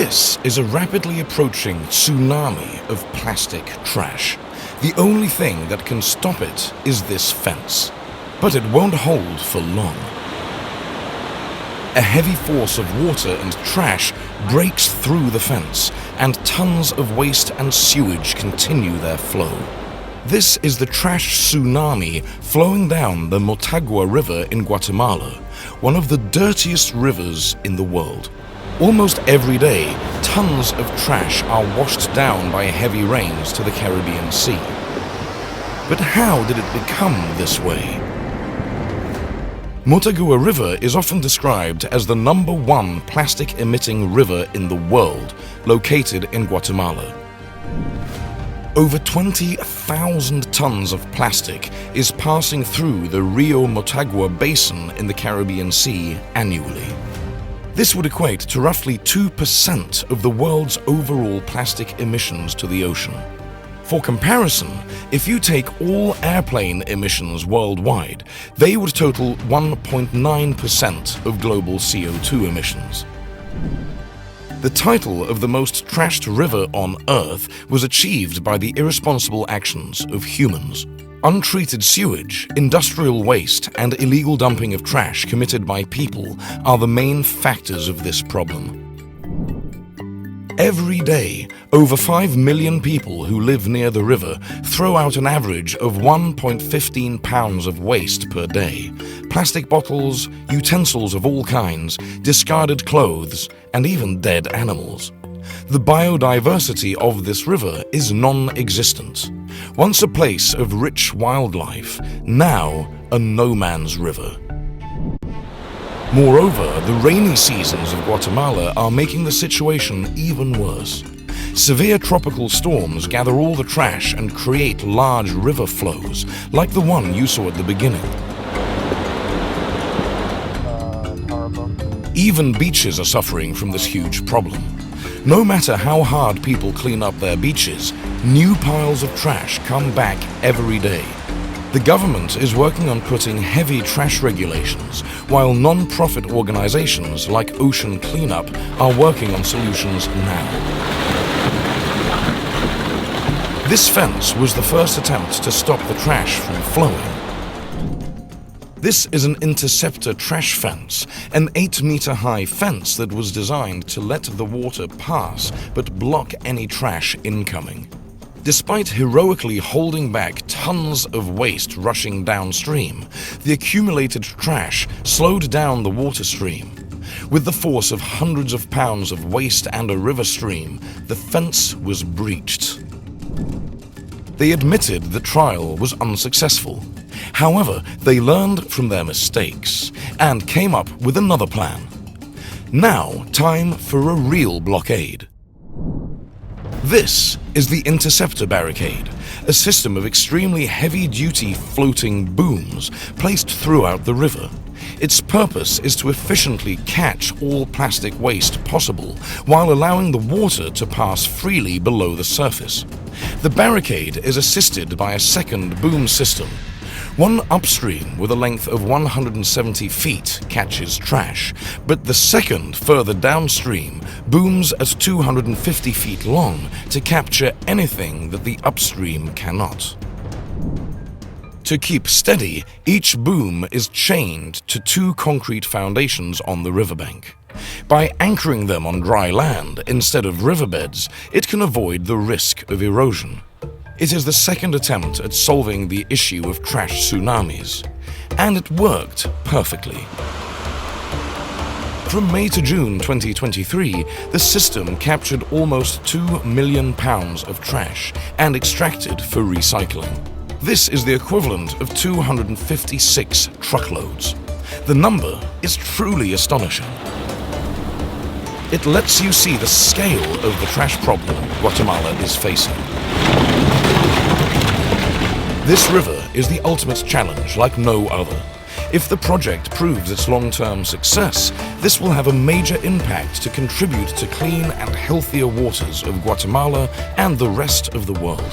This is a rapidly approaching tsunami of plastic trash. The only thing that can stop it is this fence. But it won't hold for long. A heavy force of water and trash breaks through the fence, and tons of waste and sewage continue their flow. This is the trash tsunami flowing down the Motagua River in Guatemala, one of the dirtiest rivers in the world. Almost every day, tons of trash are washed down by heavy rains to the Caribbean Sea. But how did it become this way? Motagua River is often described as the #1 plastic-emitting river in the world, located in Guatemala. Over 20,000 tons of plastic is passing through the Río Motagua basin in the Caribbean Sea annually. This would equate to roughly 2% of the world's overall plastic emissions to the ocean. For comparison, if you take all airplane emissions worldwide, they would total 1.9% of global CO2 emissions. The title of the most trashed river on Earth was achieved by the irresponsible actions of humans. Untreated sewage, industrial waste, and illegal dumping of trash committed by people are the main factors of this problem. Every day, over 5 million people who live near the river throw out an average of 1.15 pounds of waste per day. Plastic bottles, utensils of all kinds, discarded clothes, and even dead animals. The biodiversity of this river is non-existent. Once a place of rich wildlife, now a no-man's river. Moreover, the rainy seasons of Guatemala are making the situation even worse. Severe tropical storms gather all the trash and create large river flows, like the one you saw at the beginning. Even beaches are suffering from this huge problem. No matter how hard people clean up their beaches, new piles of trash come back every day. The government is working on putting heavy trash regulations, while non-profit organizations like Ocean Cleanup are working on solutions now. This fence was the first attempt to stop the trash from flowing. This is an interceptor trash fence, an 8-meter-high fence that was designed to let the water pass but block any trash incoming. Despite heroically holding back tons of waste rushing downstream, the accumulated trash slowed down the water stream. With the force of hundreds of pounds of waste and a river stream, the fence was breached. They admitted the trial was unsuccessful. However, they learned from their mistakes and came up with another plan. Now, time for a real blockade. This is the interceptor barricade, a system of extremely heavy-duty floating booms placed throughout the river. Its purpose is to efficiently catch all plastic waste possible while allowing the water to pass freely below the surface. The barricade is assisted by a second boom system. One upstream with a length of 170 feet catches trash, but the second further downstream booms at 250 feet long to capture anything that the upstream cannot. To keep steady, each boom is chained to 2 concrete foundations on the riverbank. By anchoring them on dry land instead of riverbeds, it can avoid the risk of erosion. It is the second attempt at solving the issue of trash tsunamis, and it worked perfectly. From May to June 2023, the system captured almost 2 million pounds of trash and extracted for recycling. This is the equivalent of 256 truckloads. The number is truly astonishing. It lets you see the scale of the trash problem Guatemala is facing. This river is the ultimate challenge like no other. If the project proves its long-term success, this will have a major impact to contribute to clean and healthier waters of Guatemala and the rest of the world.